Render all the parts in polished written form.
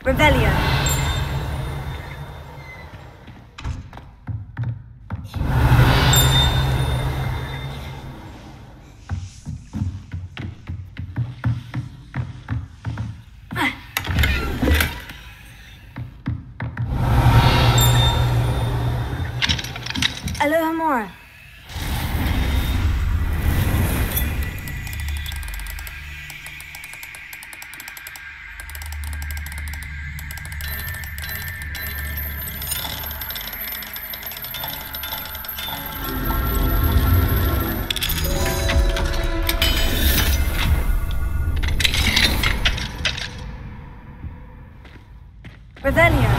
Revelio. Alohomora. Revelio.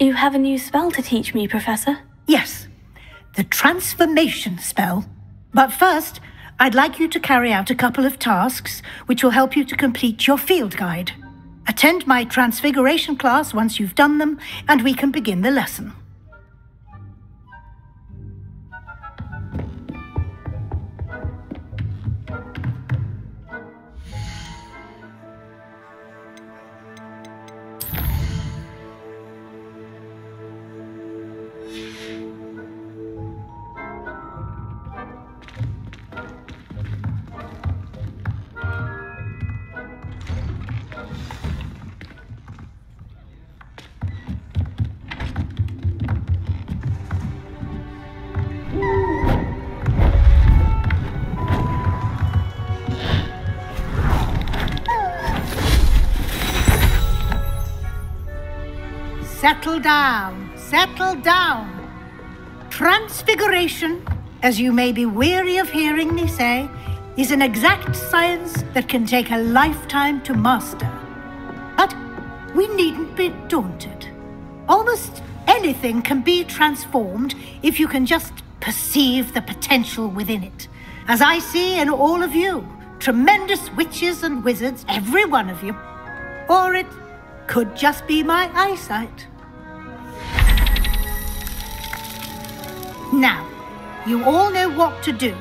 You have a new spell to teach me, Professor? Yes, the transformation spell. But first, I'd like you to carry out a couple of tasks which will help you to complete your field guide. Attend my transfiguration class once you've done them, and we can begin the lesson. Settle down, settle down. Transfiguration, as you may be weary of hearing me say, is an exact science that can take a lifetime to master. But we needn't be daunted. Almost anything can be transformed if you can just perceive the potential within it. As I see in all of you, tremendous witches and wizards, every one of you. Or it could just be my eyesight. Now, you all know what to do.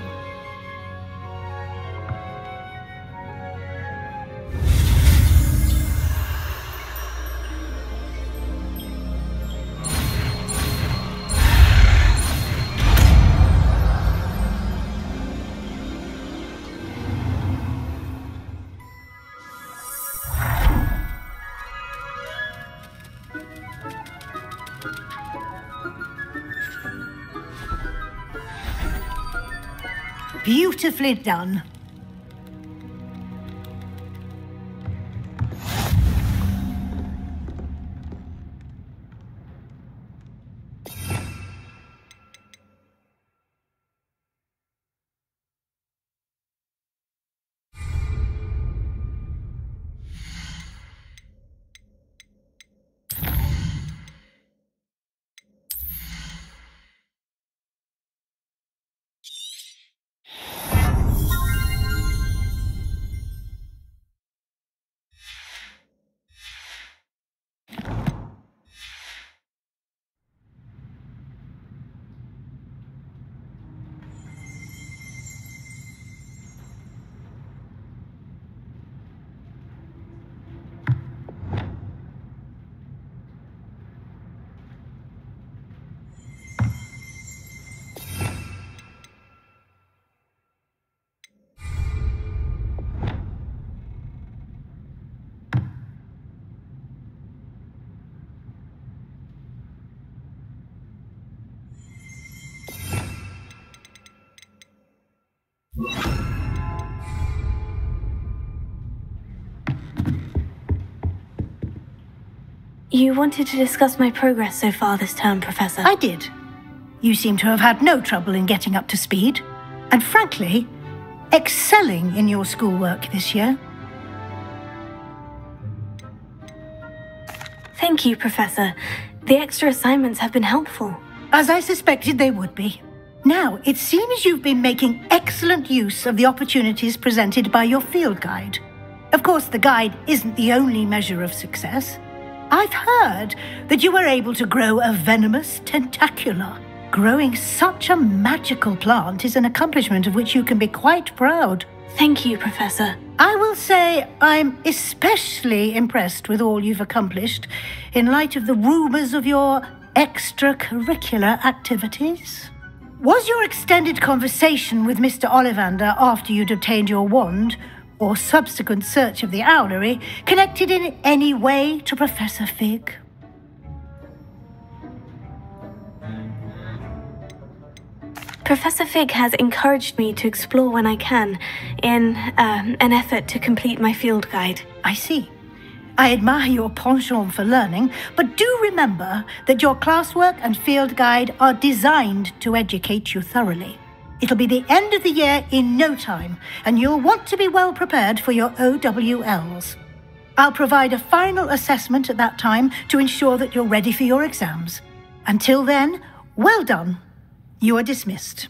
Beautifully done. You wanted to discuss my progress so far this term, Professor. I did. You seem to have had no trouble in getting up to speed, and frankly, excelling in your schoolwork this year. Thank you, Professor. The extra assignments have been helpful. As I suspected they would be. Now, it seems you've been making excellent use of the opportunities presented by your field guide. Of course, the guide isn't the only measure of success. I've heard that you were able to grow a venomous tentacula. Growing such a magical plant is an accomplishment of which you can be quite proud. Thank you, Professor. I will say I'm especially impressed with all you've accomplished in light of the rumors of your extracurricular activities. Was your extended conversation with Mr. Ollivander after you'd obtained your wand, or subsequent search of the owlery, connected in any way to Professor Fig? Professor Fig has encouraged me to explore when I can, in an effort to complete my field guide. I see. I admire your penchant for learning, but do remember that your classwork and field guide are designed to educate you thoroughly. It'll be the end of the year in no time, and you'll want to be well prepared for your OWLs. I'll provide a final assessment at that time to ensure that you're ready for your exams. Until then, well done. You are dismissed.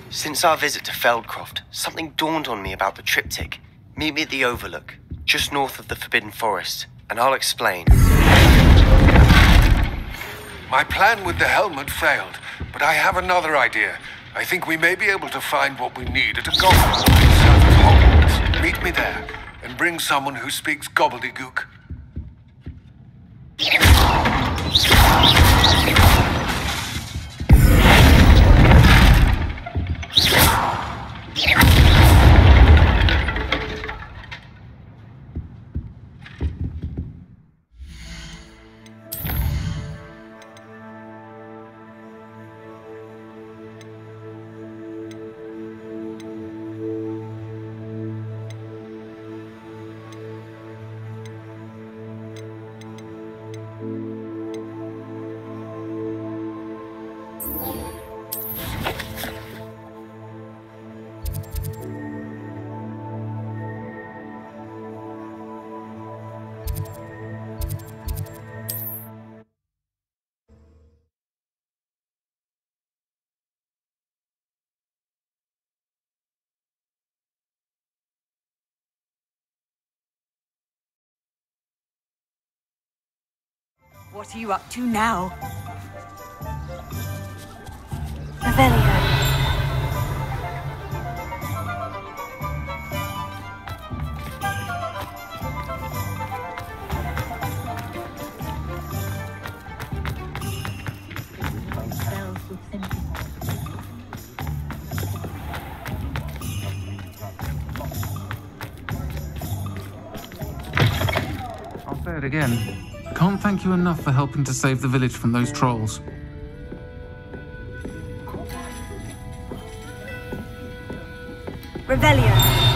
Since our visit to Feldcroft, something dawned on me about the triptych. Meet me at the Overlook, just north of the Forbidden Forest, and I'll explain. My plan with the helmet failed, but I have another idea. I think we may be able to find what we need at a golf course south of Hogwarts. Meet me there, and bring someone who speaks gobbledygook. What are you up to now? Revelio. I'll say it again. Can't thank you enough for helping to save the village from those trolls. Revelio.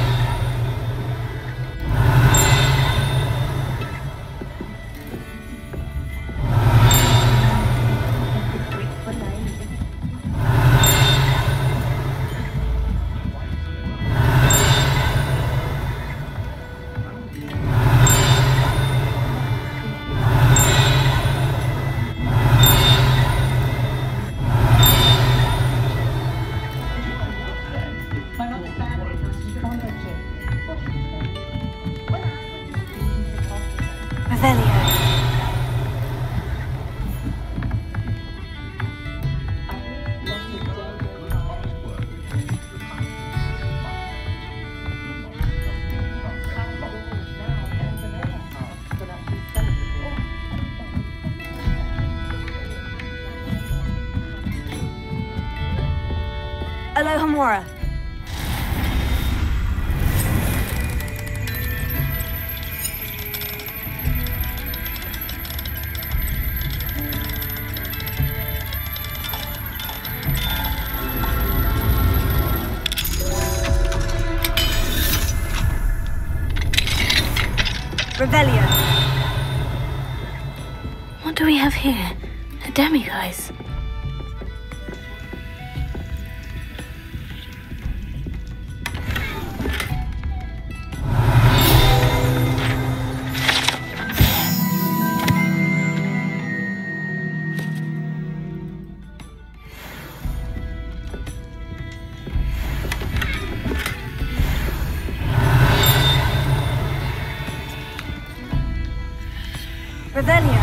Alohomora. Revelio. What do we have here? A demiguise. Revelio.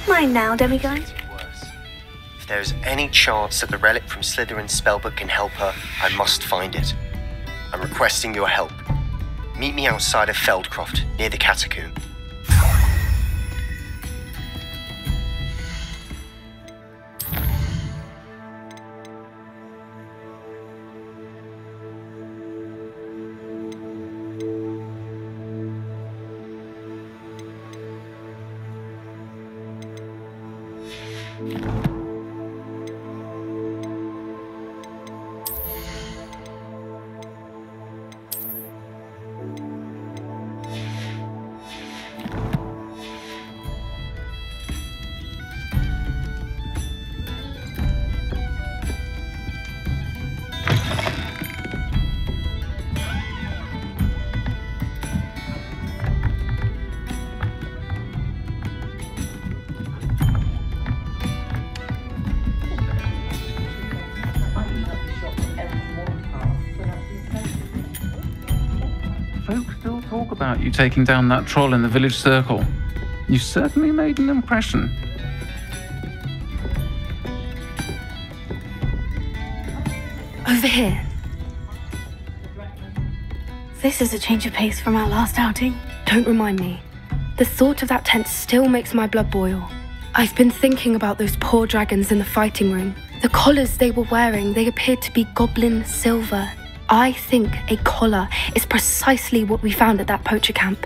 Mine now, demiguise. Worse. If there is any chance that the relic from Slytherin's spellbook can help her, I must find it. I'm requesting your help. Meet me outside of Feldcroft, near the catacomb. Folks still talk about you taking down that troll in the village circle. You certainly made an impression. Over here. This is a change of pace from our last outing. Don't remind me. The thought of that tent still makes my blood boil. I've been thinking about those poor dragons in the fighting ring. The collars they were wearing, they appeared to be goblin silver. I think a collar is precisely what we found at that poacher camp.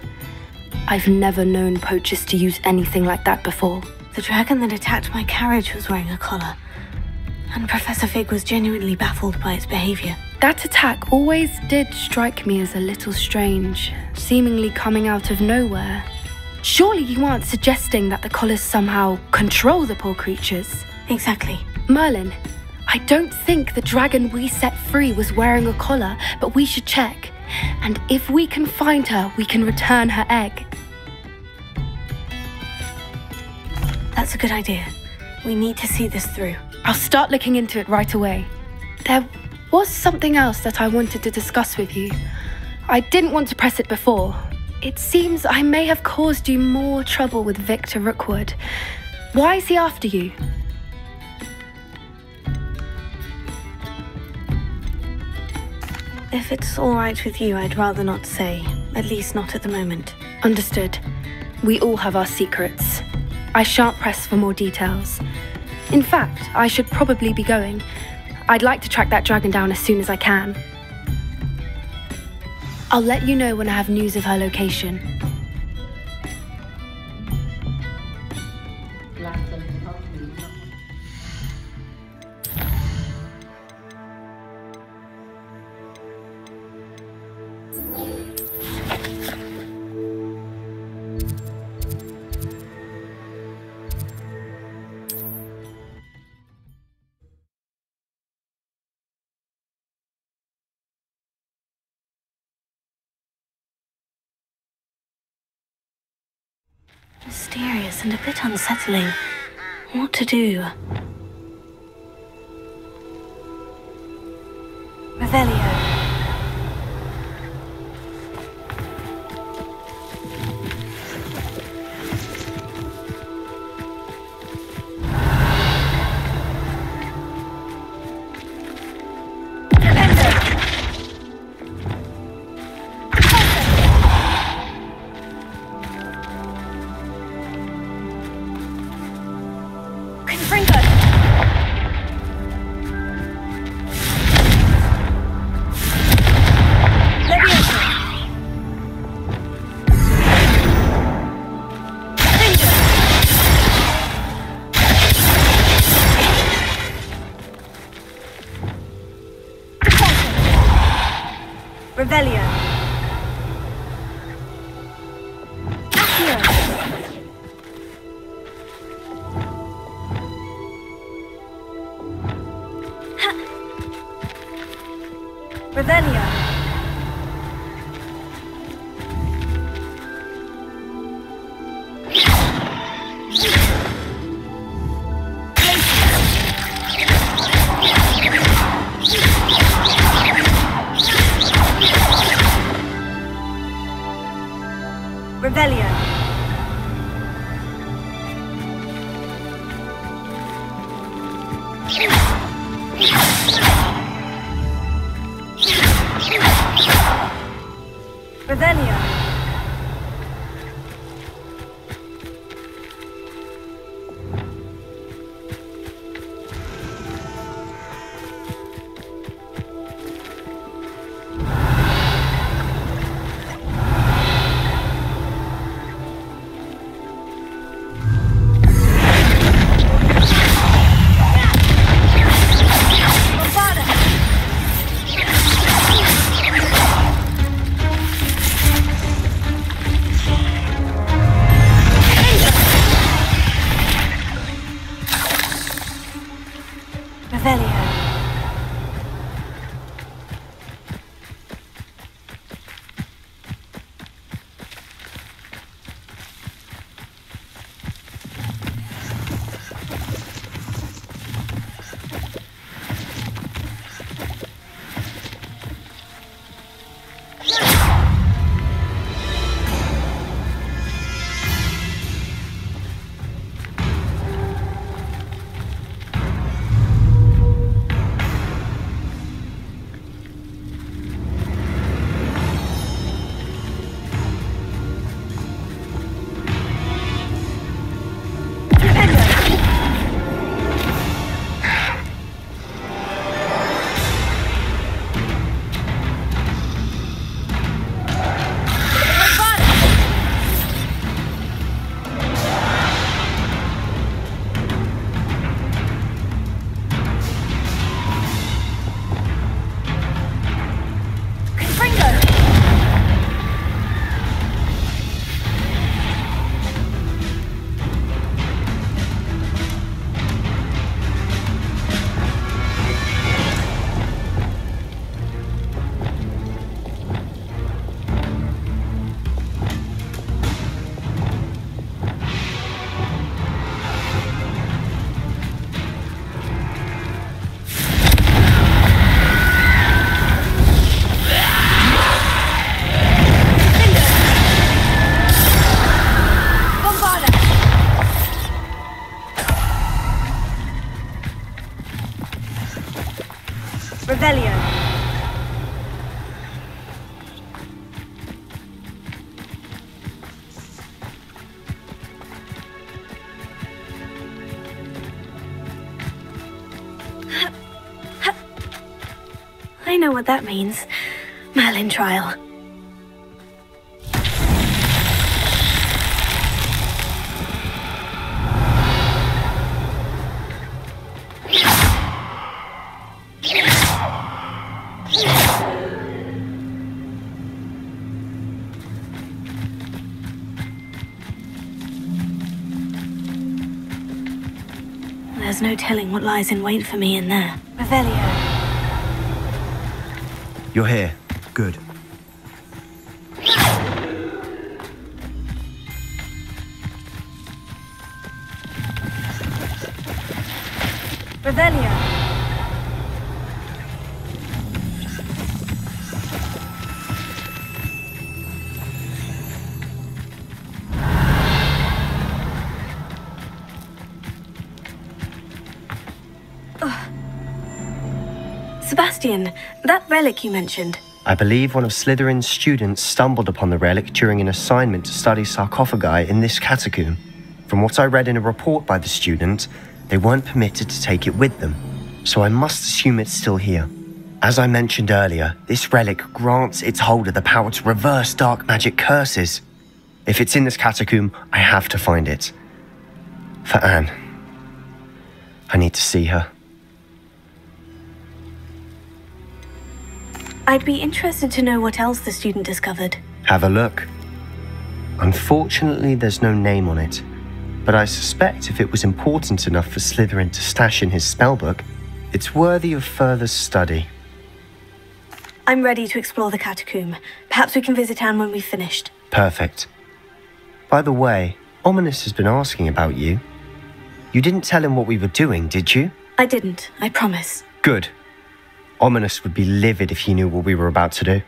I've never known poachers to use anything like that before. The dragon that attacked my carriage was wearing a collar, and Professor Fig was genuinely baffled by its behavior. That attack always did strike me as a little strange, seemingly coming out of nowhere. Surely you aren't suggesting that the collars somehow control the poor creatures? Exactly. Merlin, I don't think the dragon we set free was wearing a collar, but we should check. And if we can find her, we can return her egg. That's a good idea. We need to see this through. I'll start looking into it right away. There was something else that I wanted to discuss with you. I didn't want to press it before. It seems I may have caused you more trouble with Victor Rookwood. Why is he after you? If it's all right with you, I'd rather not say. At least not at the moment. Understood. We all have our secrets. I shan't press for more details. In fact, I should probably be going. I'd like to track that dragon down as soon as I can. I'll let you know when I have news of her location. Mysterious and a bit unsettling. What to do? Revelio. Revelio. Revelio. Revelio. I know what that means. Merlin trial. There's no telling what lies in wait for me in there. Revelio. You're here. Good. Revelio. Sebastian, that relic you mentioned. I believe one of Slytherin's students stumbled upon the relic during an assignment to study sarcophagi in this catacomb. From what I read in a report by the student, they weren't permitted to take it with them, so I must assume it's still here. As I mentioned earlier, this relic grants its holder the power to reverse dark magic curses. If it's in this catacomb, I have to find it. For Anne. I need to see her. I'd be interested to know what else the student discovered. Have a look. Unfortunately, there's no name on it, but I suspect if it was important enough for Slytherin to stash in his spellbook, it's worthy of further study. I'm ready to explore the catacomb. Perhaps we can visit Anne when we've finished. Perfect. By the way, Ominous has been asking about you. You didn't tell him what we were doing, did you? I didn't, I promise. Good. Ominous would be livid if he knew what we were about to do.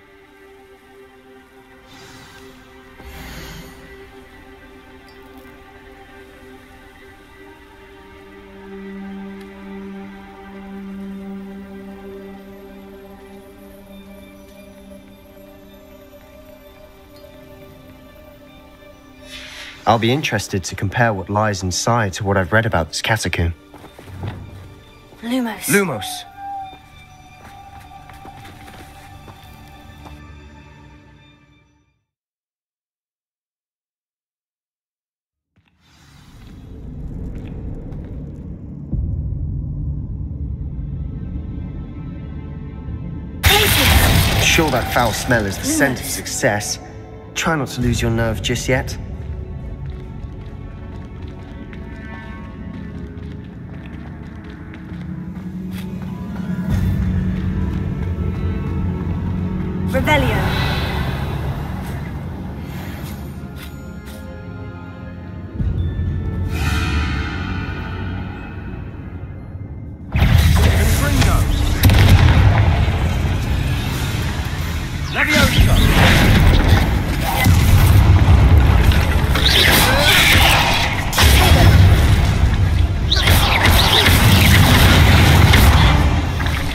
I'll be interested to compare what lies inside to what I've read about this catacomb. Lumos. Lumos! Sure, that foul smell is the scent of success. Try not to lose your nerve just yet. Revelio.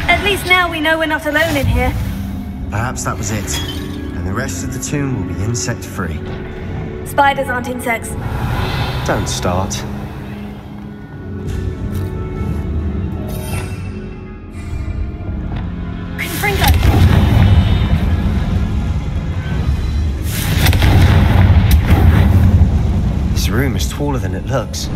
At least now we know we're not alone in here. Perhaps that was it. And the rest of the tomb will be insect-free. Spiders aren't insects. Don't start. Confringo. This room is taller than it looks.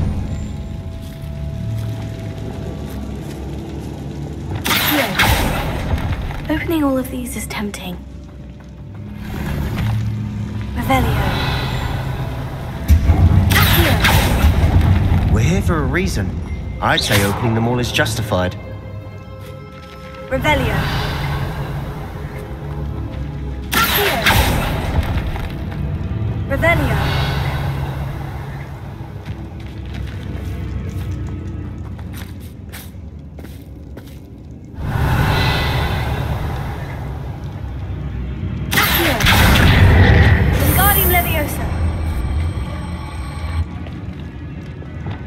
Opening all of these is tempting. Revelio. We're here for a reason. I'd say opening them all is justified. Revelio. Revelio. Wingardium Leviosa.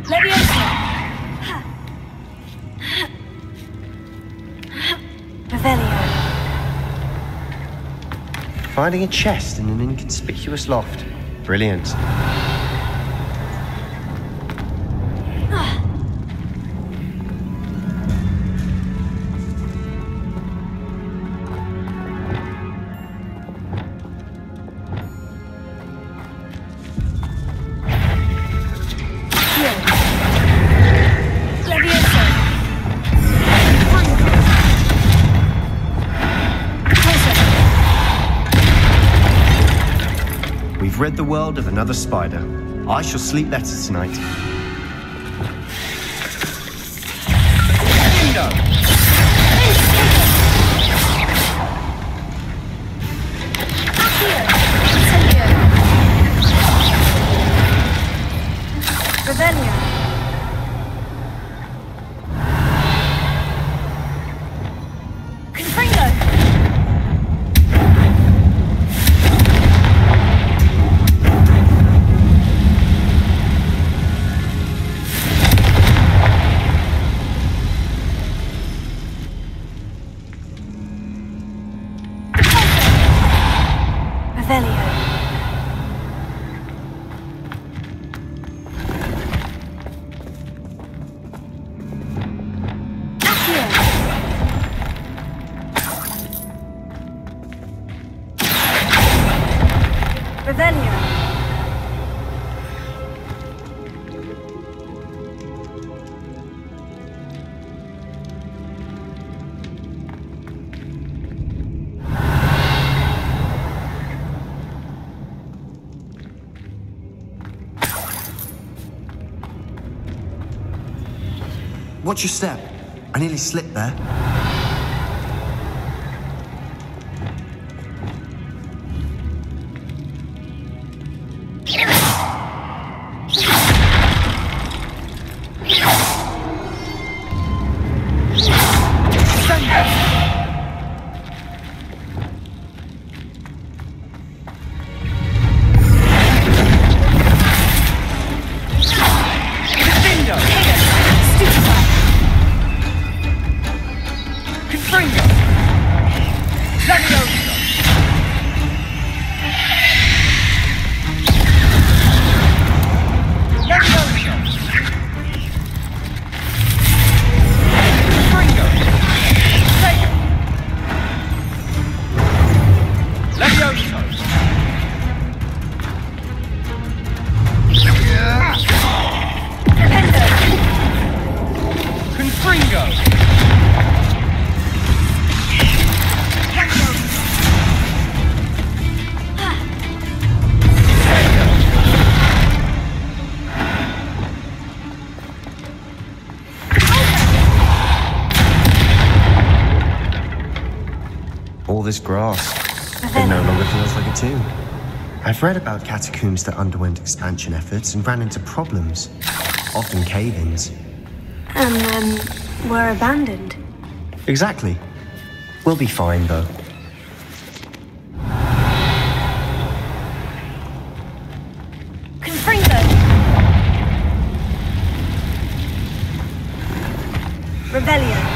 Leviosa. Revelio. Finding a chest in an inconspicuous loft. Brilliant. We've rid the world of another spider. I shall sleep better tonight. Revelio. Confringo. Revelio. Revelio. Watch your step. I nearly slipped there. all this grass. It no longer feels like a tomb. I've read about catacombs that underwent expansion efforts and ran into problems, often cave-ins. And then were abandoned. Exactly. We'll be fine, though. Confringo! Rebellion!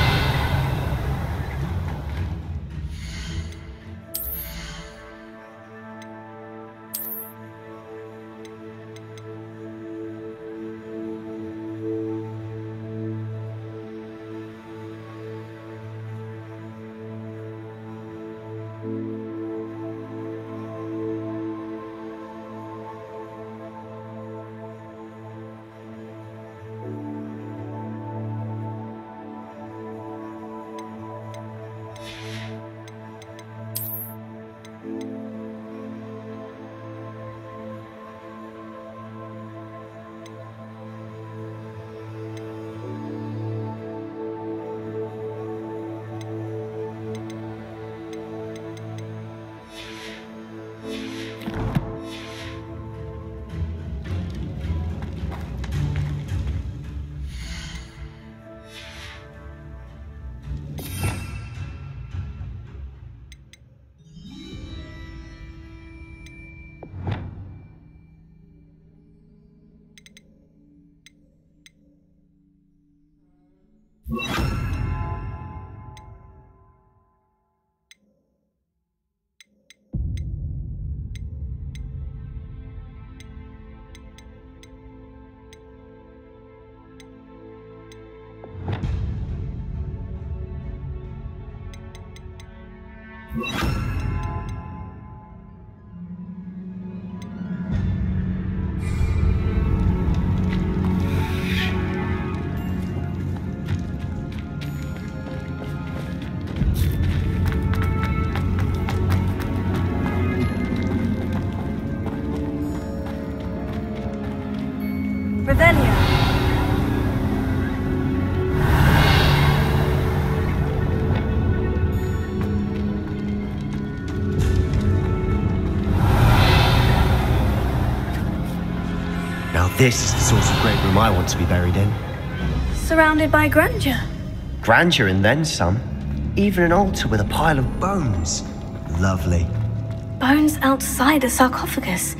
Rebellion! Now this is the sort of great room I want to be buried in. Surrounded by grandeur. Grandeur and then some. Even an altar with a pile of bones. Lovely. Bones outside a sarcophagus.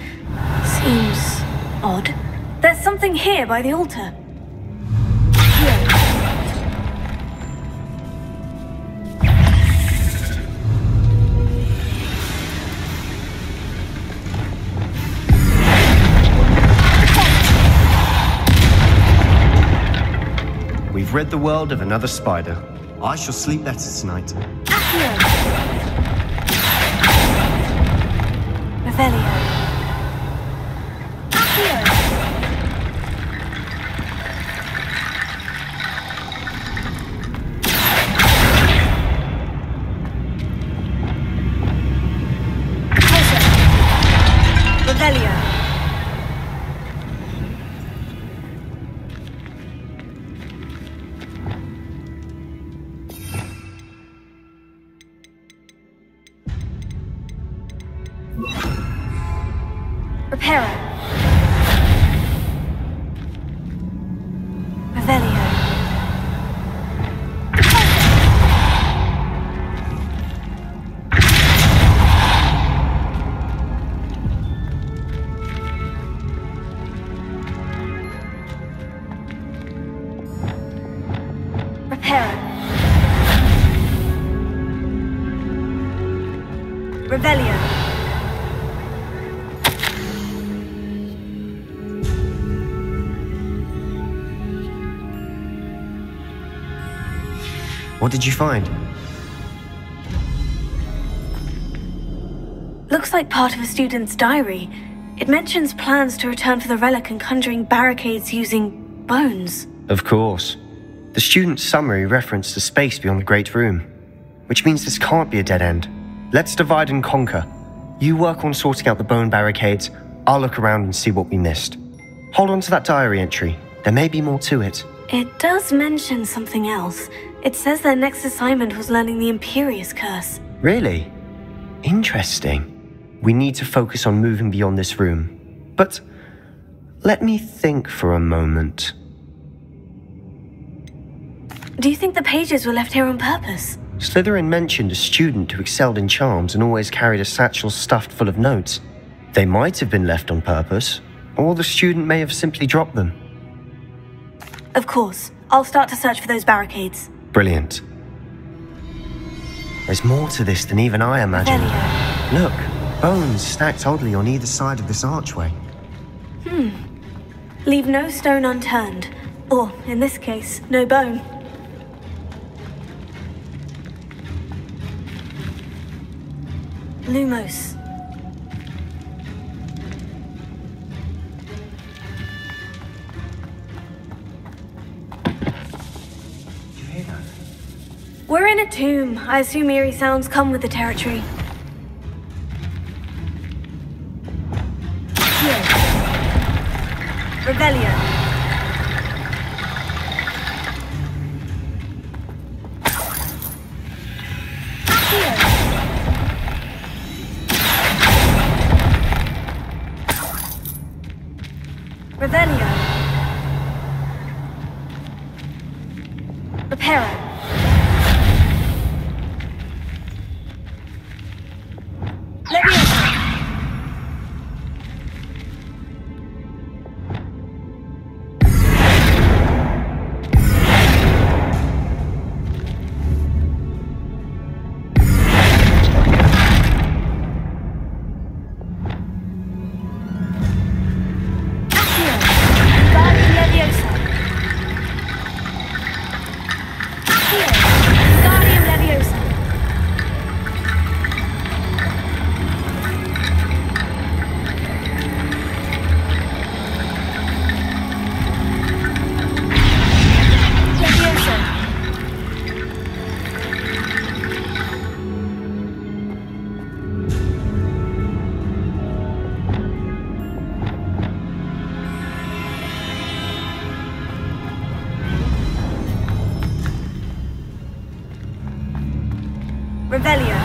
Seems odd. There's something here by the altar. We've rid the world of another spider. I shall sleep better tonight. Revelio. Reparo. Revelio. Reparo. Revelio. What did you find? Looks like part of a student's diary. It mentions plans to return for the relic and conjuring barricades using bones. Of course. The student's summary referenced the space beyond the Great Room, which means this can't be a dead end. Let's divide and conquer. You work on sorting out the bone barricades, I'll look around and see what we missed. Hold on to that diary entry. There may be more to it. It does mention something else. It says their next assignment was learning the Imperious Curse. Really? Interesting. We need to focus on moving beyond this room. But let me think for a moment. Do you think the pages were left here on purpose? Slytherin mentioned a student who excelled in charms and always carried a satchel stuffed full of notes. They might have been left on purpose, or the student may have simply dropped them. Of course. I'll start to search for those barricades. Brilliant. There's more to this than even I imagined. Look, bones stacked oddly on either side of this archway. Leave no stone unturned. Or, in this case, no bone. Lumos. We're in a tomb. I assume eerie sounds come with the territory. Here. Revelio. Here. Revelio. Reparo. Revelio.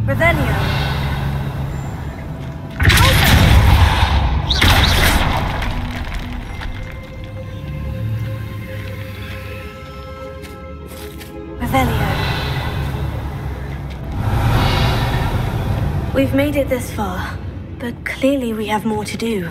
Revelio. Revelio. We've made it this far, but clearly we have more to do.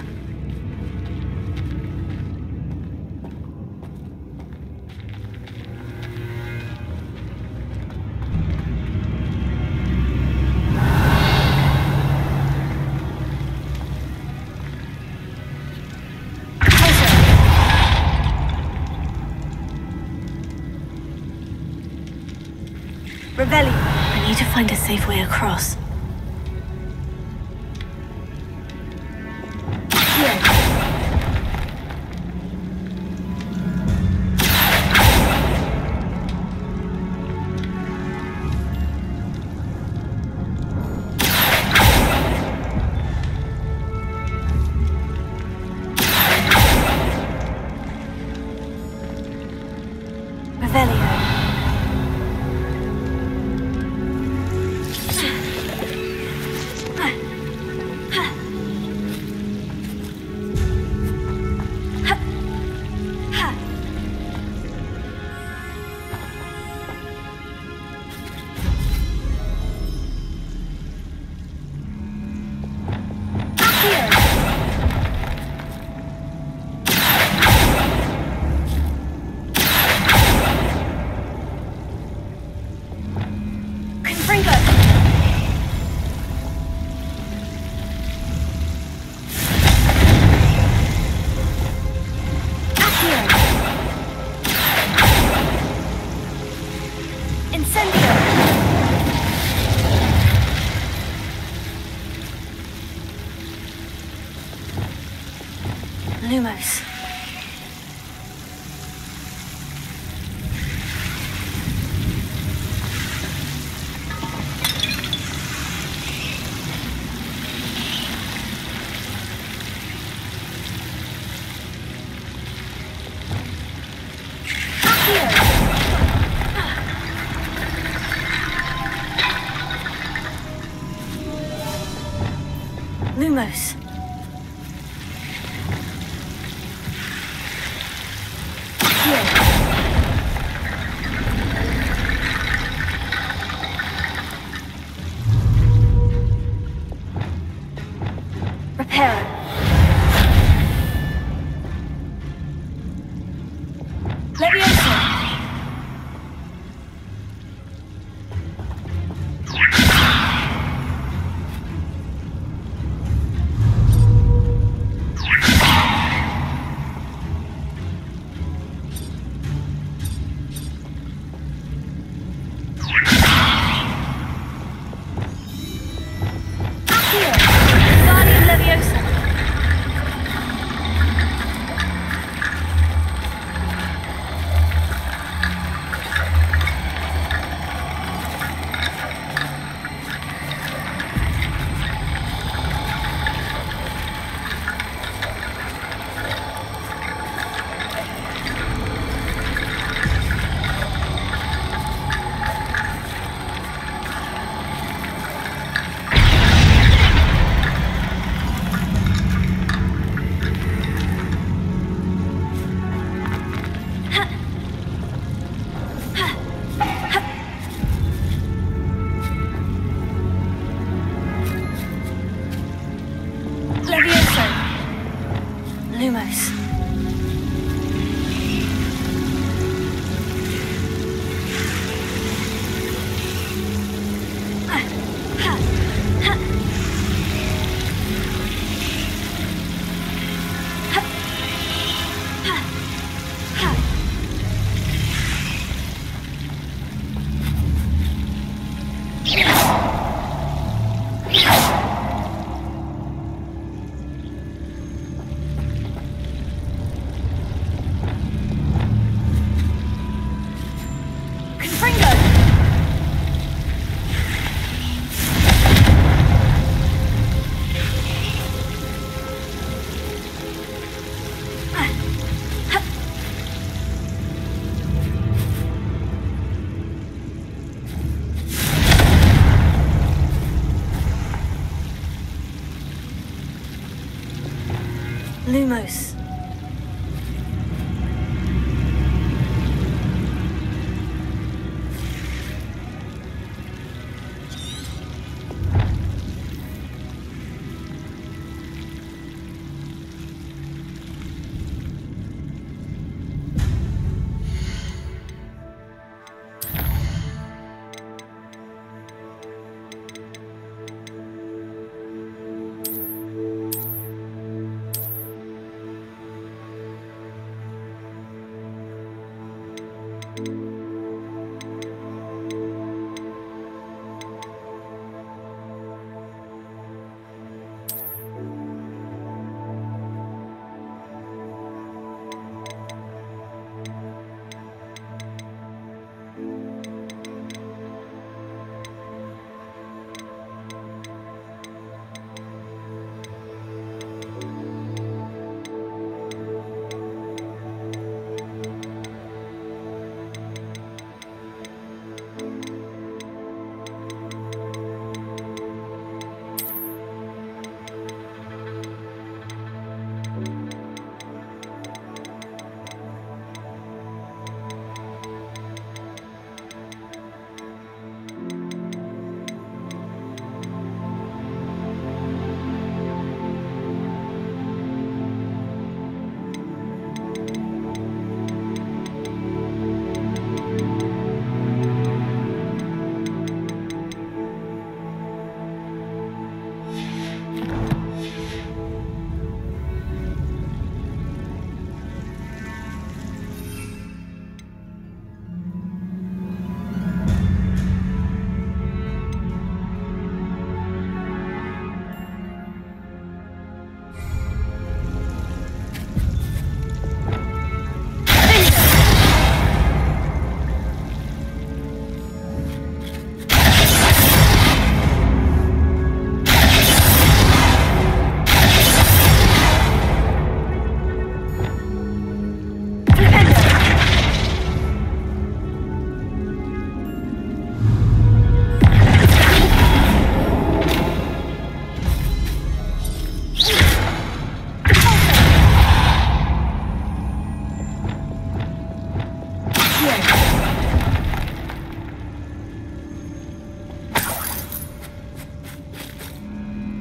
Revelio. I need to find a safe way across. Lumos. Here. Reparo. Levioso. Here. Guardian Leviosa. Levioso. Lumos. Lumos.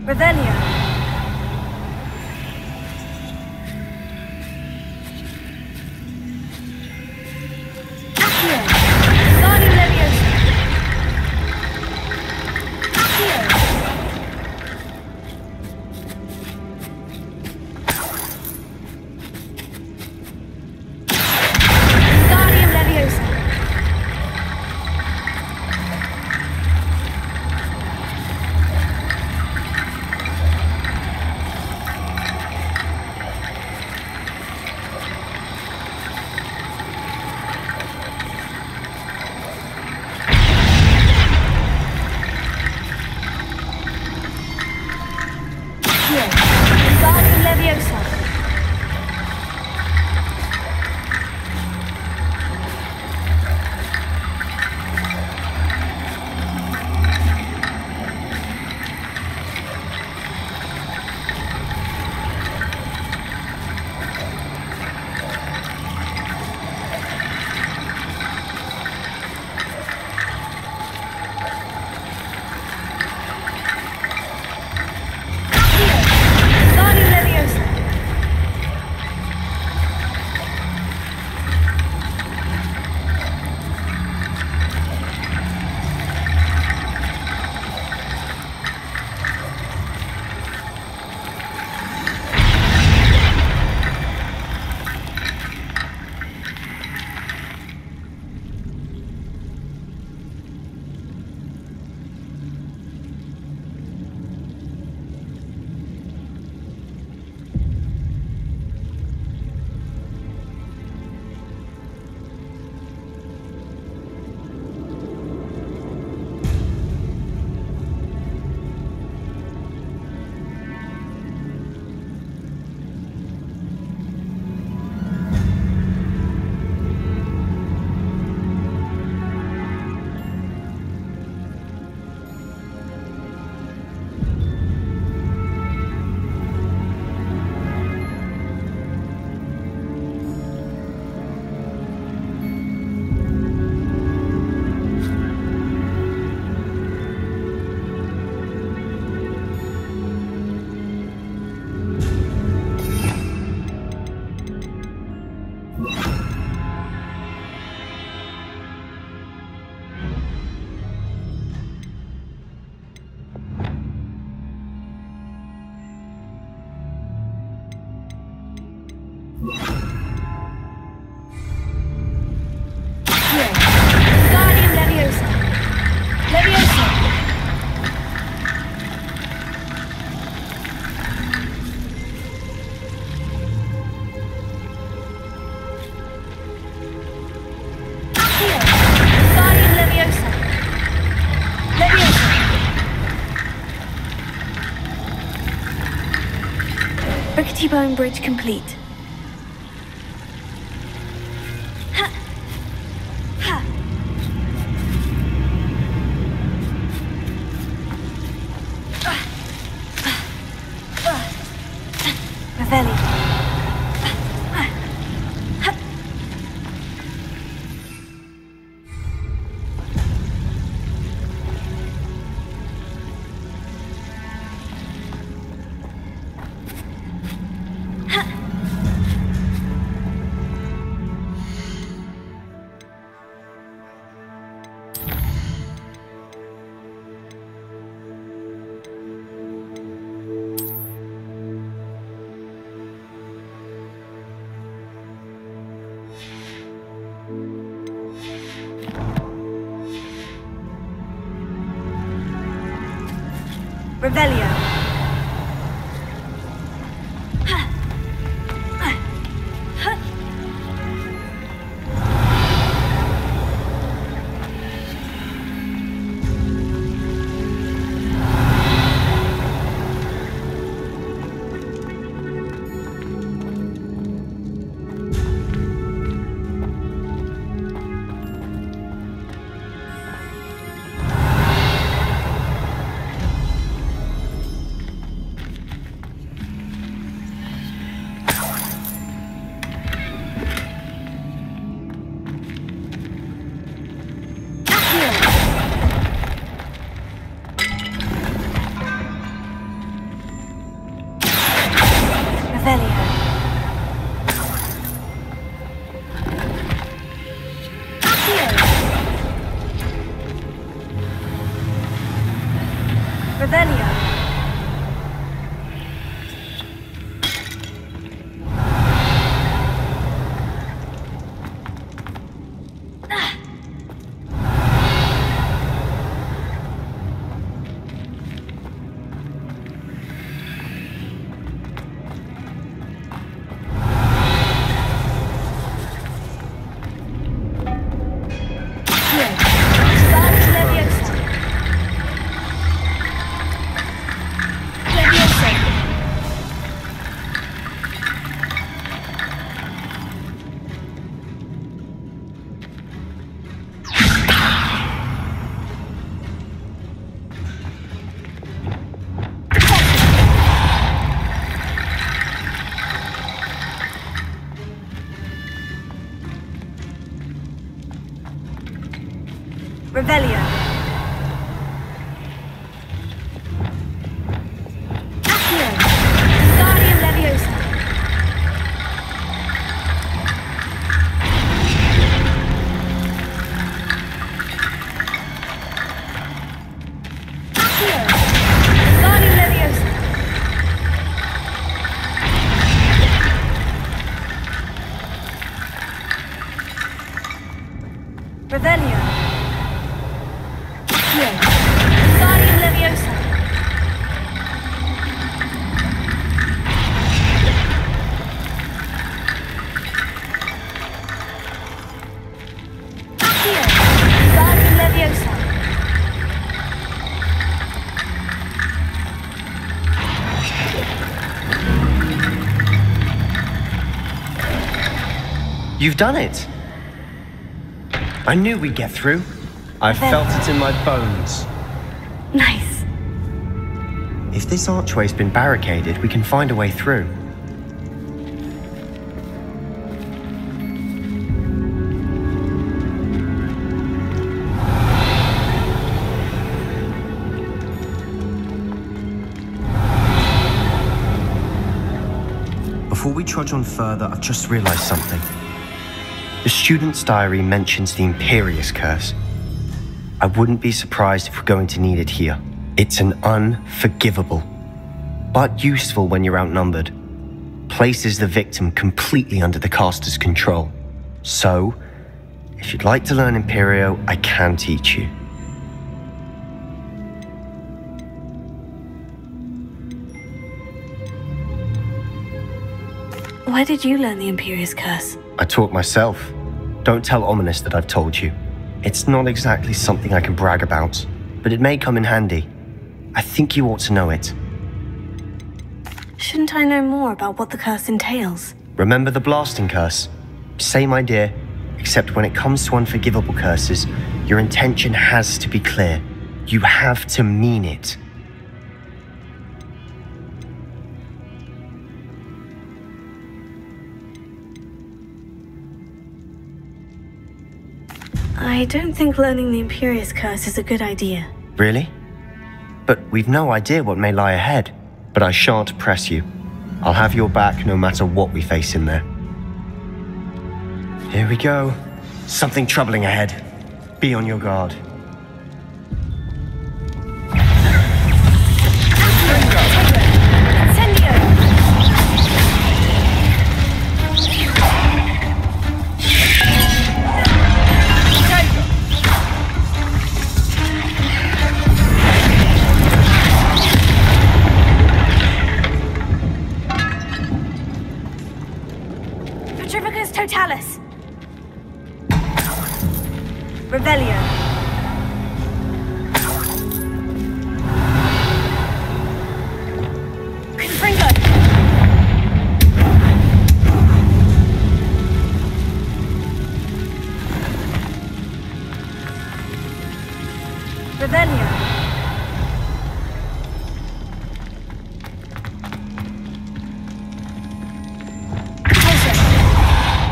Revelio. Accio. Guardian Leviosa. Accio. Guardian Leviosa. Guardian Leviosa. Guardian Leviosa. Guardian Leviosa. Leviosa. Accio. Guardian Leviosa. Leviosa. Rickety Bone Bridge complete. Revelio. Revelio. Revelio. Revelio. Accio. Guardian Leviosa. Accio. Guardian Leviosa. Revelio. Guardian Leviosa. Accio. Guardian Leviosa. You've done it! I knew we'd get through. I felt it in my bones. Nice. If this archway's been barricaded, we can find a way through. Before we trudge on further, I've just realized something. The student's diary mentions the Imperious Curse. I wouldn't be surprised if we're going to need it here. It's an unforgivable, but useful when you're outnumbered. Places the victim completely under the caster's control. So, if you'd like to learn Imperio, I can teach you. Where did you learn the Imperious Curse? I taught myself. Don't tell Ominous that I've told you. It's not exactly something I can brag about, but it may come in handy. I think you ought to know it. Shouldn't I know more about what the curse entails? Remember the blasting curse? Same idea, except when it comes to unforgivable curses, your intention has to be clear. You have to mean it. I don't think learning the Imperious Curse is a good idea. Really? But we've no idea what may lie ahead. But I shan't press you. I'll have your back no matter what we face in there. Here we go. Something troubling ahead. Be on your guard. Totalis. Revelio. Confringo. Revelio.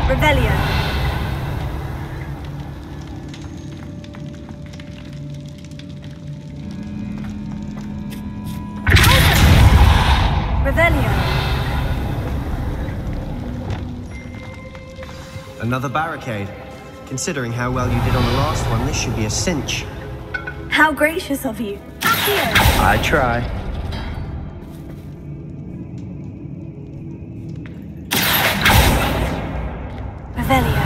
Revelio. Revelio. Another barricade. Considering how well you did on the last one, this should be a cinch. How gracious of you. I try. Revelio.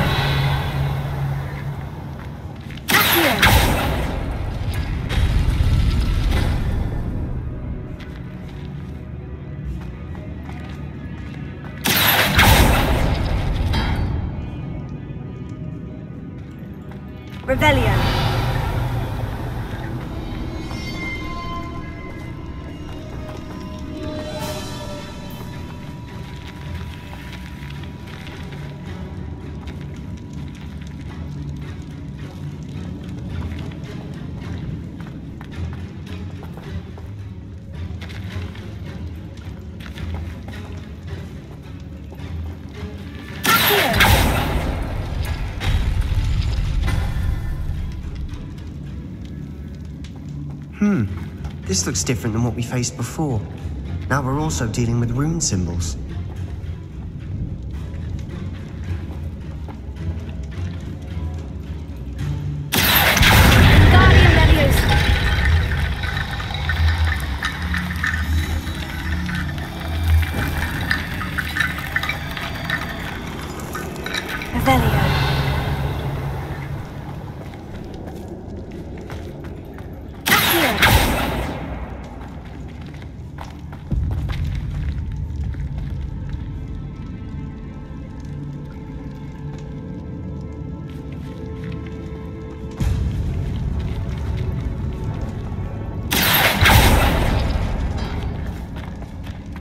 Revelio. This looks different than what we faced before. Now we're also dealing with rune symbols.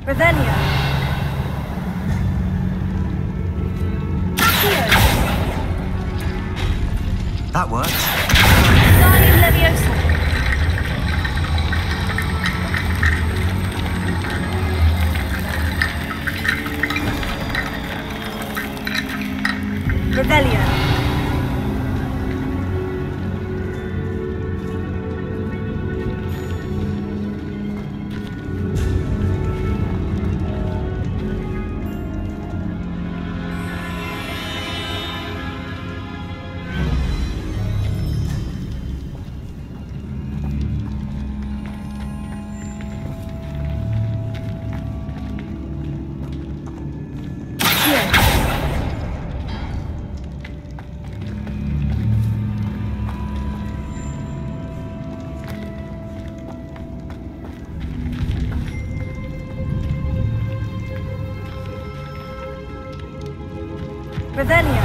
Revelio. That worked. Guardian Leviosa. Revelio. Revelio.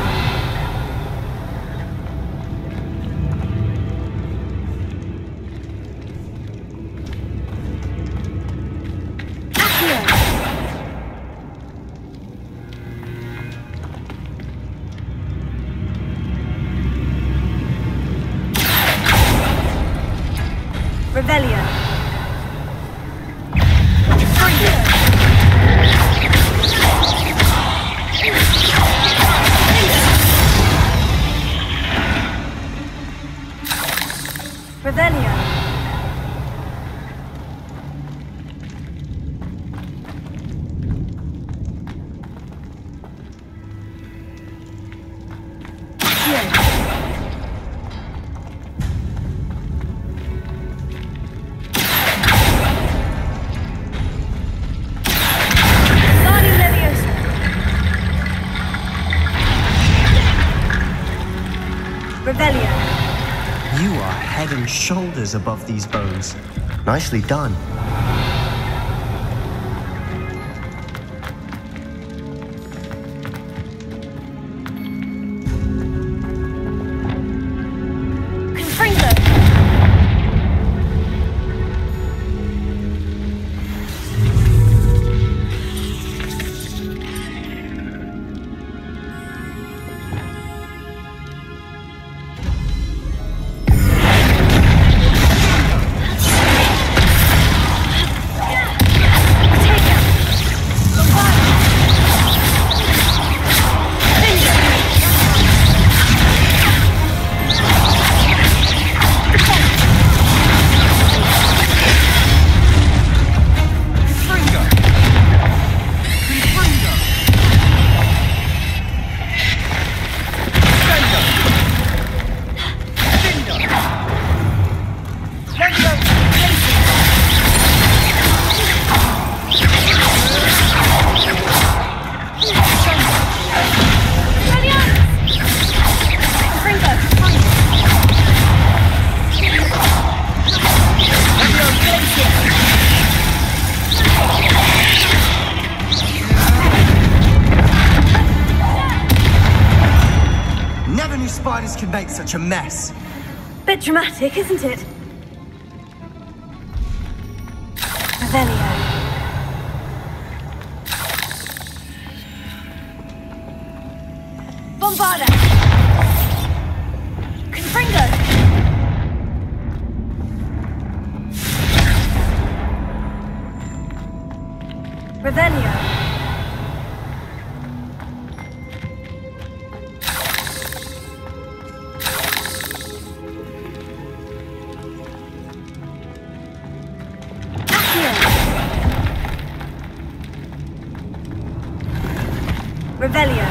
Revelio. Revelio. Revelio. You are head and shoulders above these bones. Nicely done. make such a mess? Bit dramatic, isn't it? Revelio. Bombarda! Confringo! Revelio. Accio. Revelio.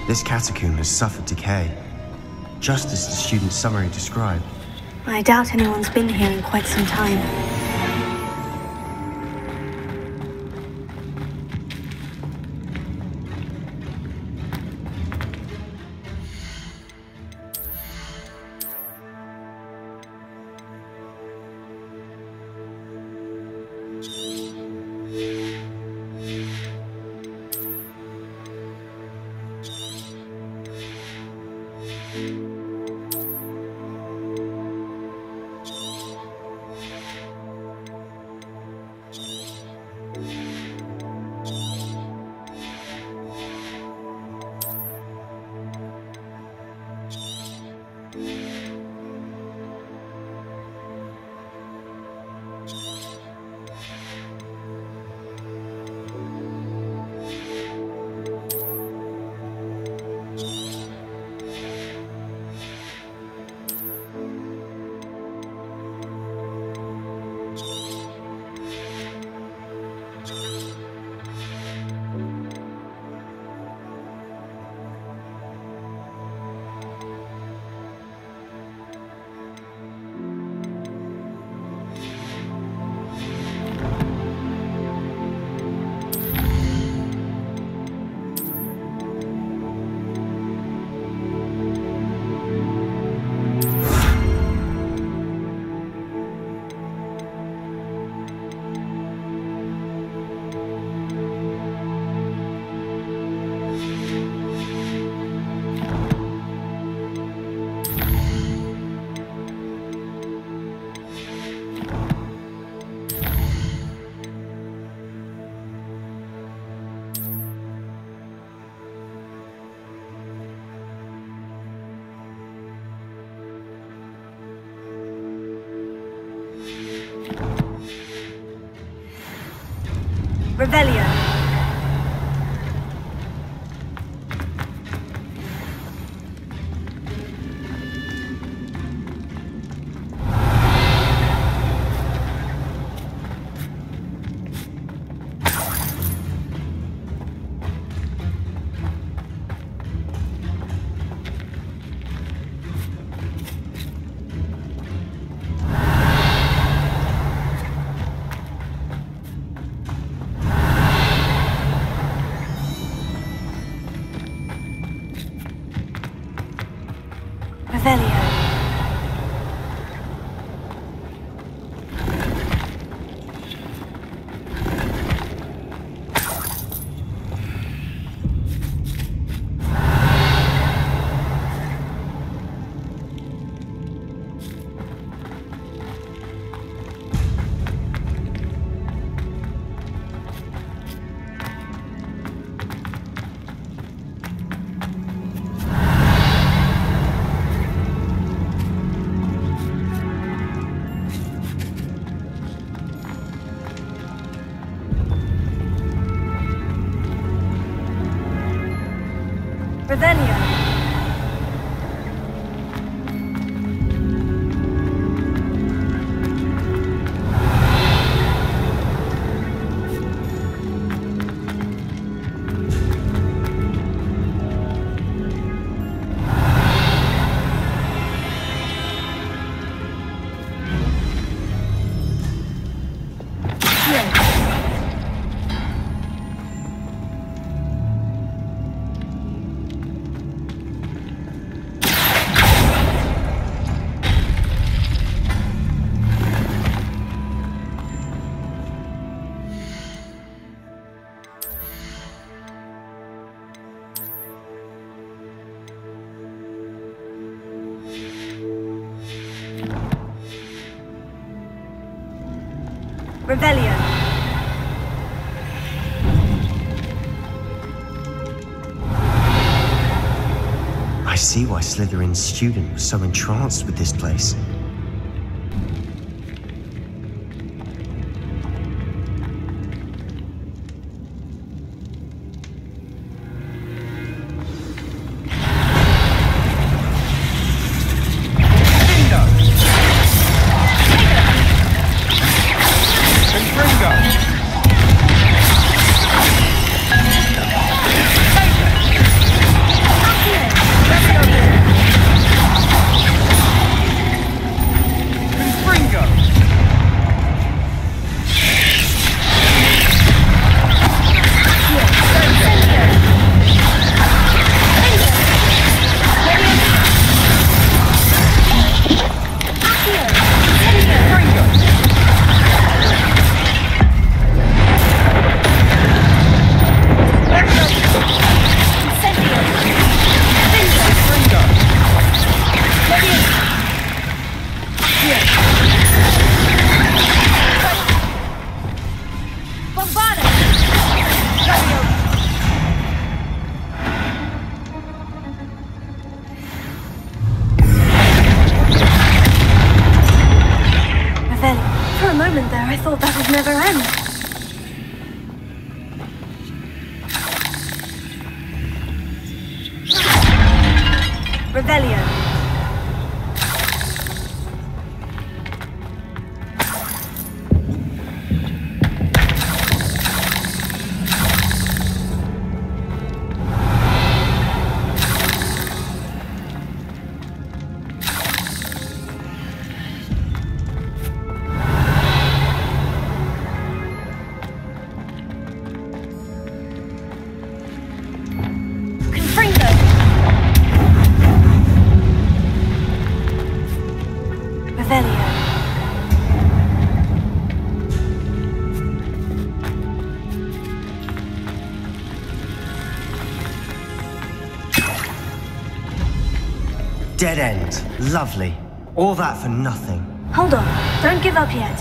This catacomb has suffered decay, just as the student's summary described. I doubt anyone's been here in quite some time. Revelio. Revelio. Revelio. Revelio. I see why Slytherin's student was so entranced with this place. Dead end. Lovely. All that for nothing. Hold on. Don't give up yet.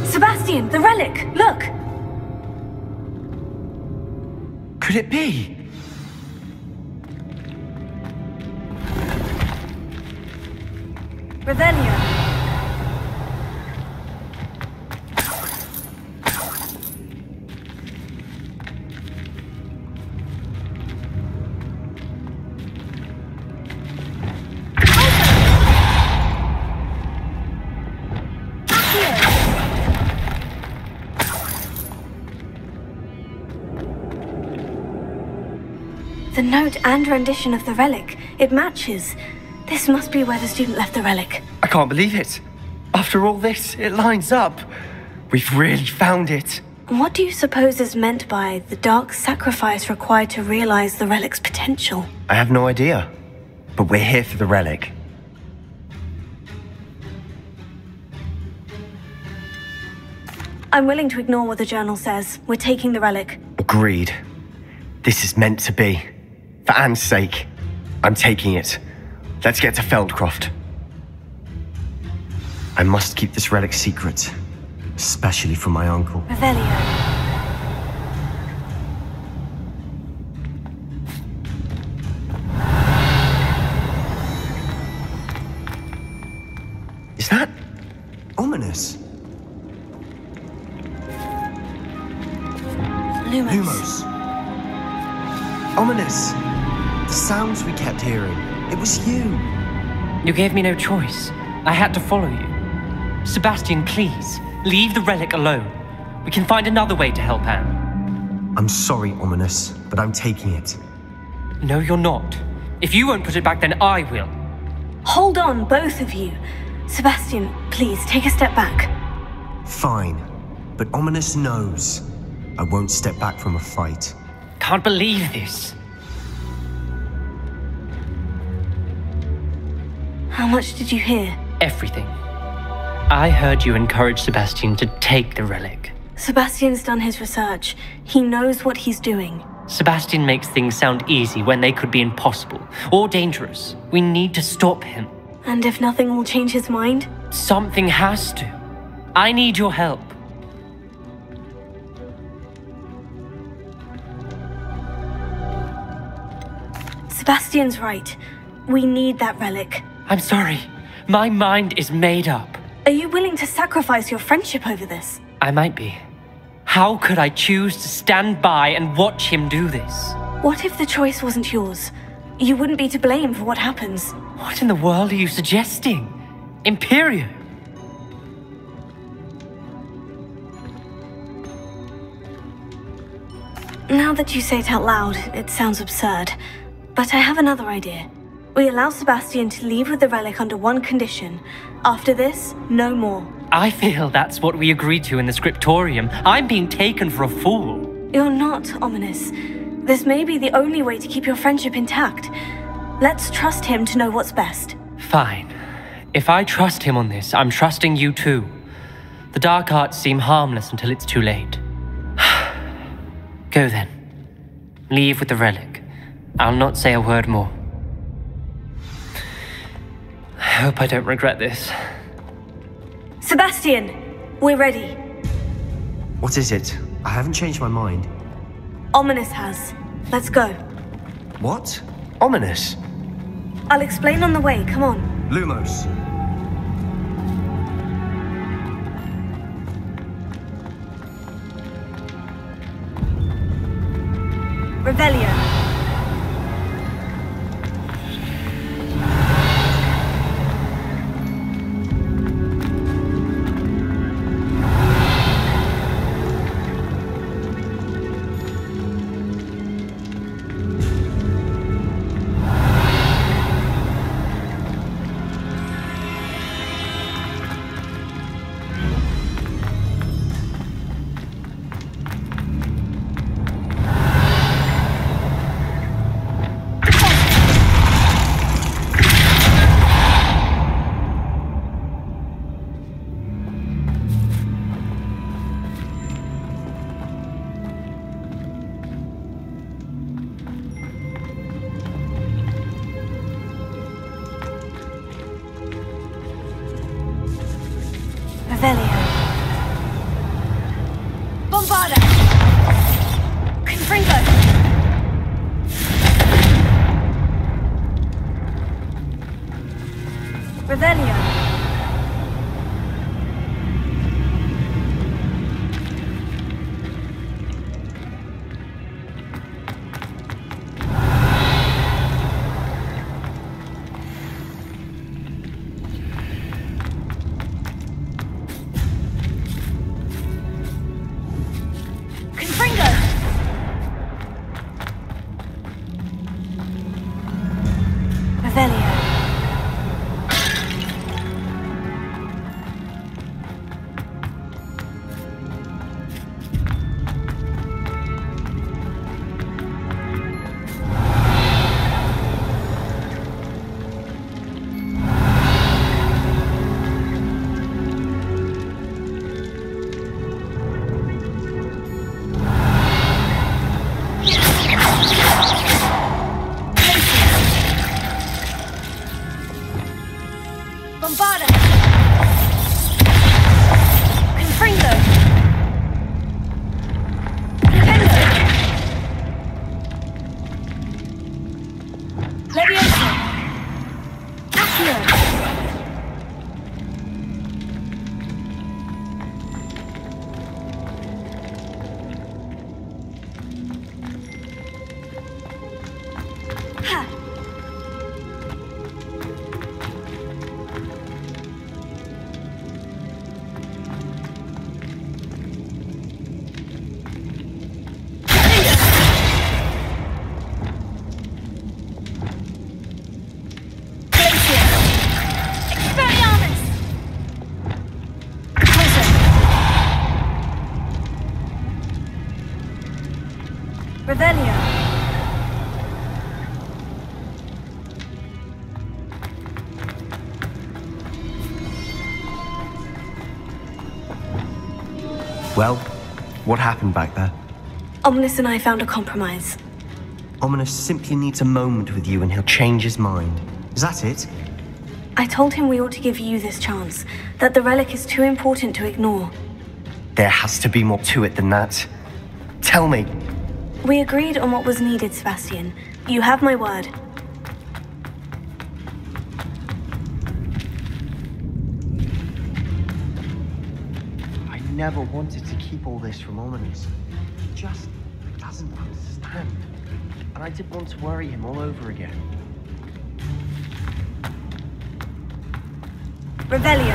Sebastian, the relic! Look! Could it be? Revelio. The note and rendition of the relic. It matches. This must be where the student left the relic. I can't believe it. After all this, it lines up. We've really found it. What do you suppose is meant by the dark sacrifice required to realize the relic's potential? I have no idea. But we're here for the relic. I'm willing to ignore what the journal says. We're taking the relic. Agreed. This is meant to be. For Anne's sake, I'm taking it. Let's get to Feldcroft. I must keep this relic secret, especially from my uncle. Revelio. Is that ominous? Lumos. Ominous. The sounds we kept hearing. It was you. You gave me no choice. I had to follow you. Sebastian, please, leave the relic alone. We can find another way to help Anne. I'm sorry, Ominous, but I'm taking it. No, you're not. If you won't put it back, then I will. Hold on, both of you. Sebastian, please, take a step back. Fine, but Ominous knows I won't step back from a fight. Can't believe this. How much did you hear? Everything. I heard you encourage Sebastian to take the relic. Sebastian's done his research. He knows what he's doing. Sebastian makes things sound easy when they could be impossible or dangerous. We need to stop him. And if nothing will change his mind? Something has to. I need your help. Sebastian's right. We need that relic. I'm sorry. My mind is made up. Are you willing to sacrifice your friendship over this? I might be. How could I choose to stand by and watch him do this? What if the choice wasn't yours? You wouldn't be to blame for what happens. What in the world are you suggesting? Imperio? Now that you say it out loud, it sounds absurd. But I have another idea. We allow Sebastian to leave with the relic under one condition. After this, no more. I feel that's what we agreed to in the scriptorium. I'm being taken for a fool. You're not, Ominous. This may be the only way to keep your friendship intact. Let's trust him to know what's best. Fine. If I trust him on this, I'm trusting you too. The dark arts seem harmless until it's too late. Go then. Leave with the relic. I'll not say a word more. I hope I don't regret this. Sebastian! We're ready. What is it? I haven't changed my mind. Ominous has. Let's go. What? Ominous? I'll explain on the way, come on. Lumos. Revelio. Revelio. Bombarda! Confringo! Revelio. Bombarda! Confringo! Nintendo! Levioso! Accio! Ha! Revelio. Well, what happened back there? Ominous and I found a compromise. Ominous simply needs a moment with you and he'll change his mind. Is that it? I told him we ought to give you this chance, that the relic is too important to ignore. There has to be more to it than that. Tell me. We agreed on what was needed, Sebastian. You have my word. I never wanted to keep all this from Ominous. He just doesn't understand. And I didn't want to worry him all over again. Revelio.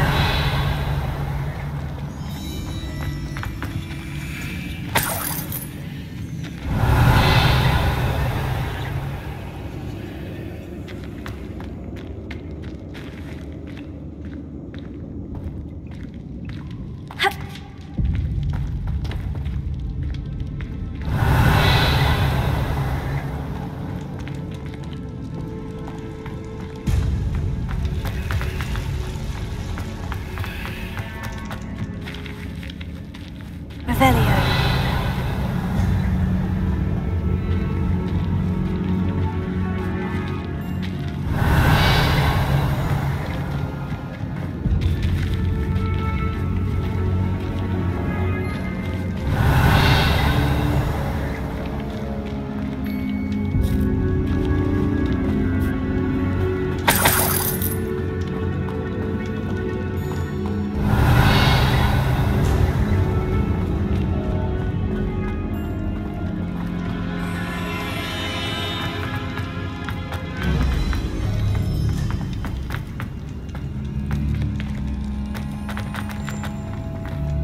Revelio.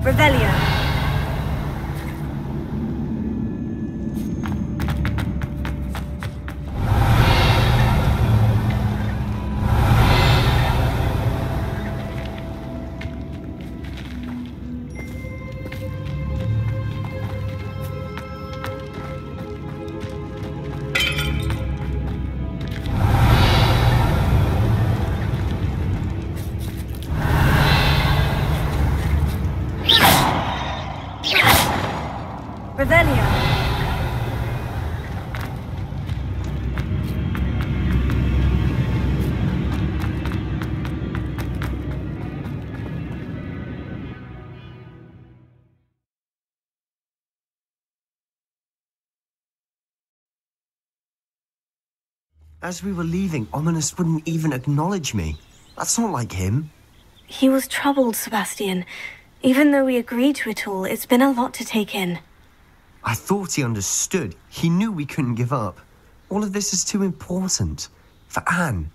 Revelio. Revelio. As we were leaving, Ominous wouldn't even acknowledge me. That's not like him. He was troubled, Sebastian. Even though we agreed to it all, it's been a lot to take in. I thought he understood. He knew we couldn't give up. All of this is too important. For Anne.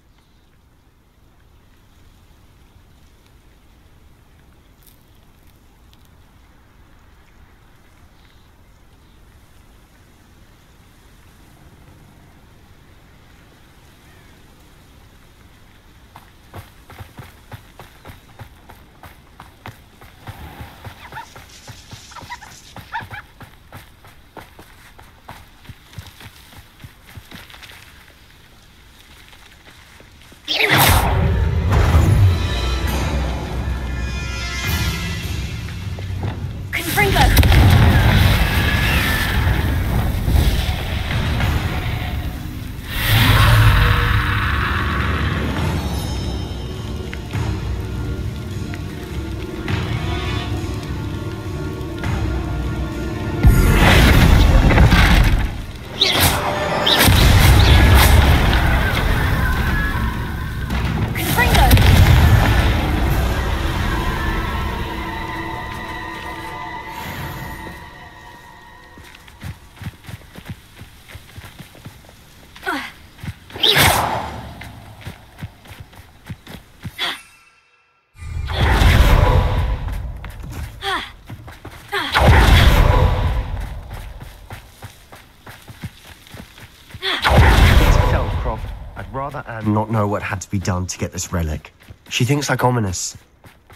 Rather Anne not know what had to be done to get this relic. She thinks like Ominous.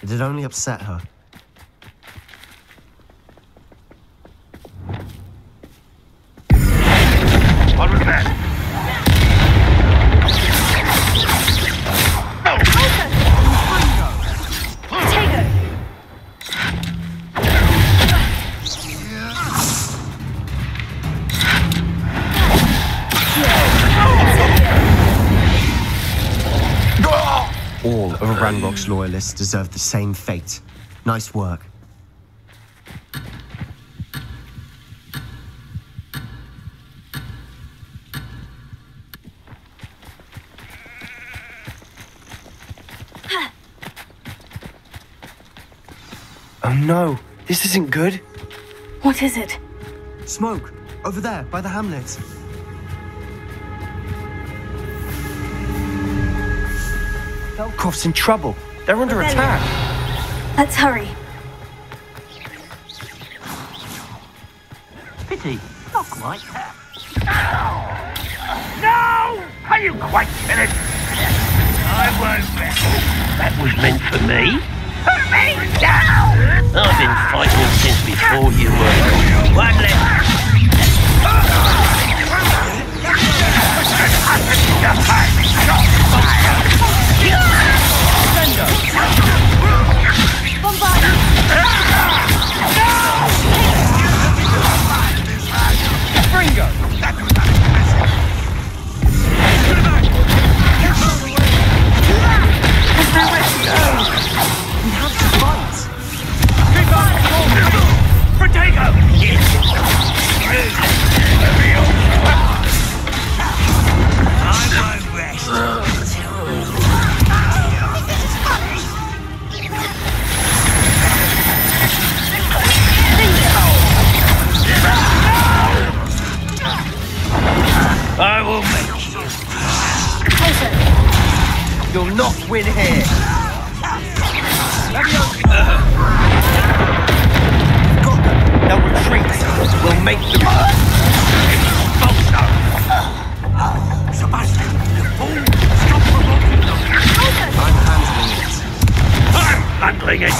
It had only upset her. What was that? all of Ranrock's loyalists deserve the same fate. Nice work. Oh no, this isn't good. What is it? Smoke, over there, by the hamlet. Velkov's in trouble. They're under attack. Let's hurry. Pity, not quite. No! Are you quite finished? I won't let you. That was meant for me. For me? No! I've been fighting since before you were. One left. I will make you. You'll not win here. Got them. They'll retreat. We'll make them. Sebastian, stop provoking them. I'm handling it. I'm handling it.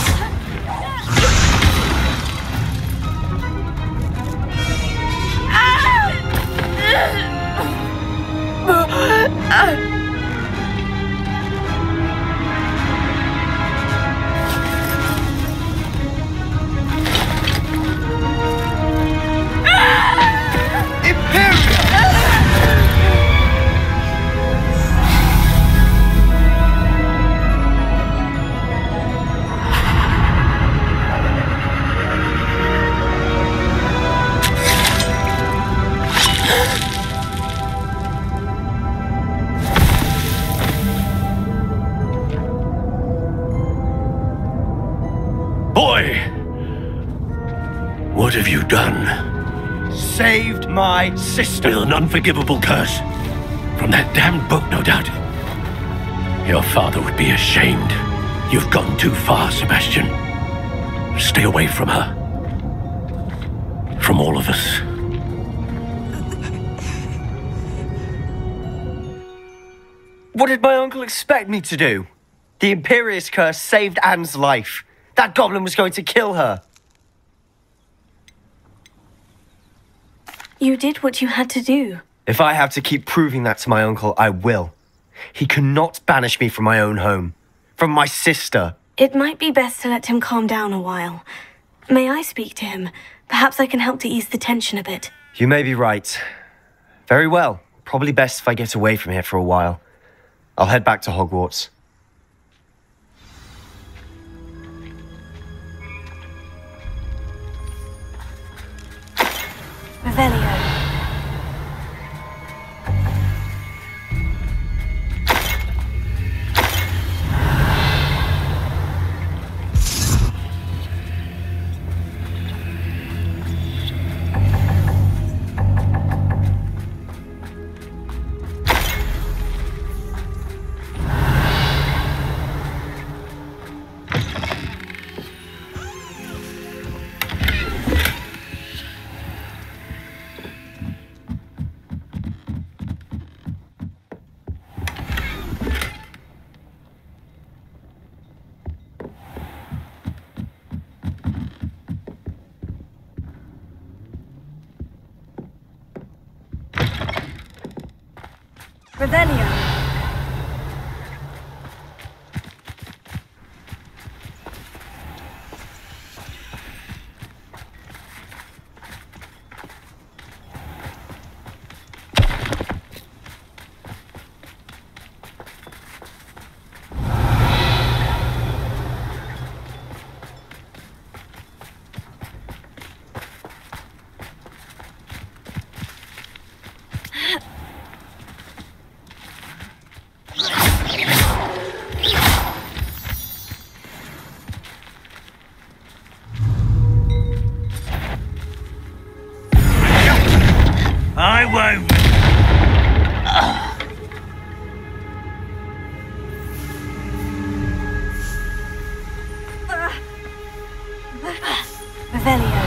Boy! What have you done? Saved my sister. With an unforgivable curse. From that damned book, no doubt. Your father would be ashamed. You've gone too far, Sebastian. Stay away from her. From all of us. What did my uncle expect me to do? The Imperious curse saved Anne's life. That goblin was going to kill her. You did what you had to do. If I have to keep proving that to my uncle, I will. He cannot banish me from my own home. From my sister. It might be best to let him calm down a while. May I speak to him? Perhaps I can help to ease the tension a bit. You may be right. Very well. Probably best if I get away from here for a while. I'll head back to Hogwarts. Revelio. Revelio. I won't. Revelio.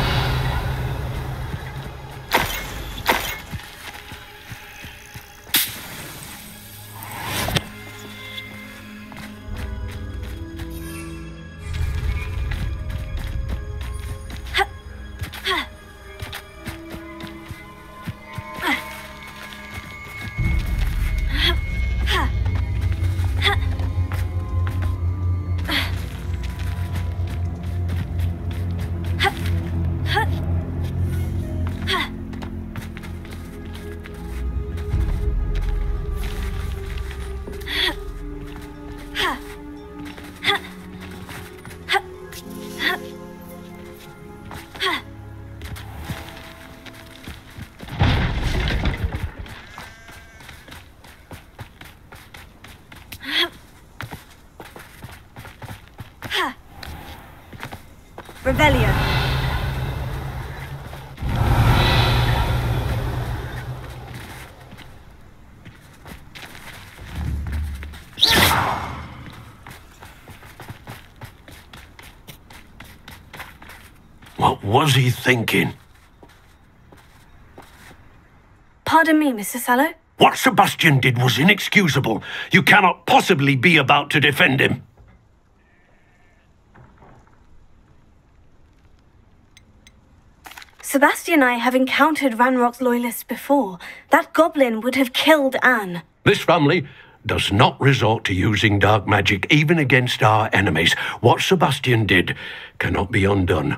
Revelio. What was he thinking? Pardon me, Mr. Sallow? What Sebastian did was inexcusable. You cannot possibly be about to defend him. Sebastian and I have encountered Ranrock's loyalists before. That goblin would have killed Anne. This family does not resort to using dark magic even against our enemies. What Sebastian did cannot be undone.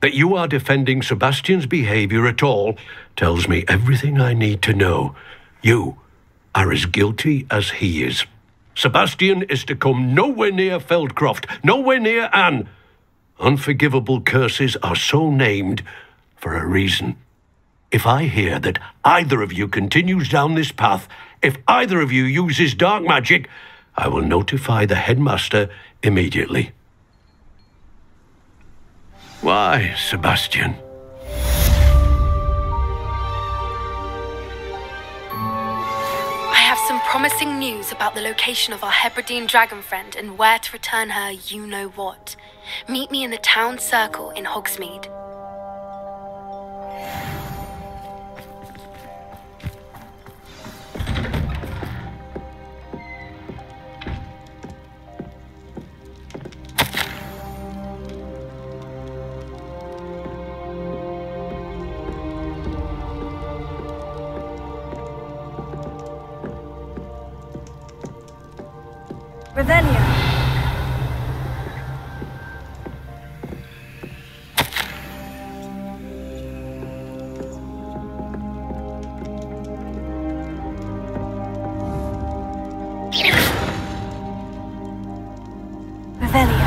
That you are defending Sebastian's behavior at all tells me everything I need to know. You are as guilty as he is. Sebastian is to come nowhere near Feldcroft, nowhere near Anne. Unforgivable curses are so named for a reason. If I hear that either of you continues down this path, if either of you uses dark magic, I will notify the headmaster immediately. Why, Sebastian? I have some promising news about the location of our Hebridean dragon friend and where to return her you-know-what. Meet me in the town circle in Hogsmeade. Revelio. Revelio.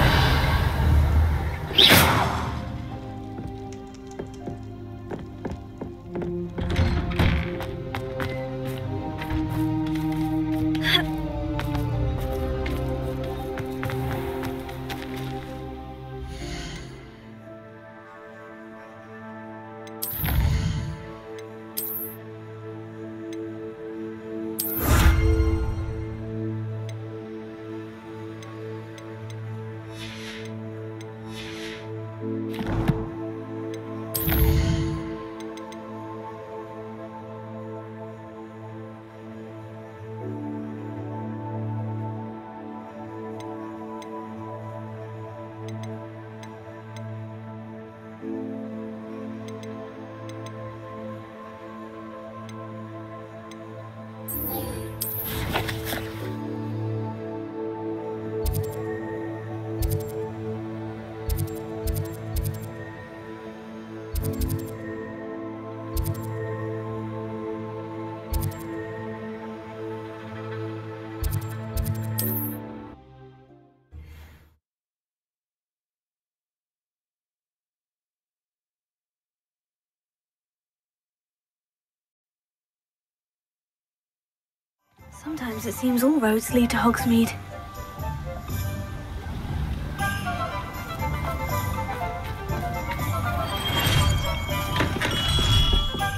Sometimes it seems all roads lead to Hogsmeade.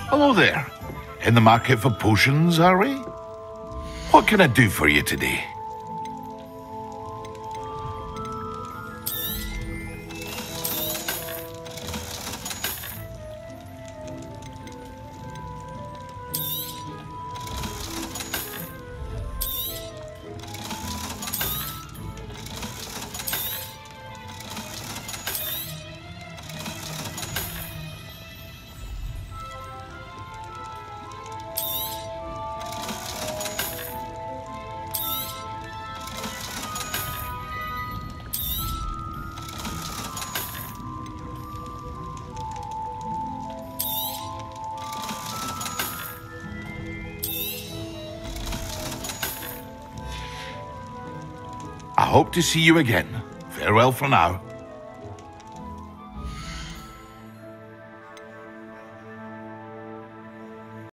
Hello there. In the market for potions, are we? What can I do for you today? I hope to see you again. Farewell for now.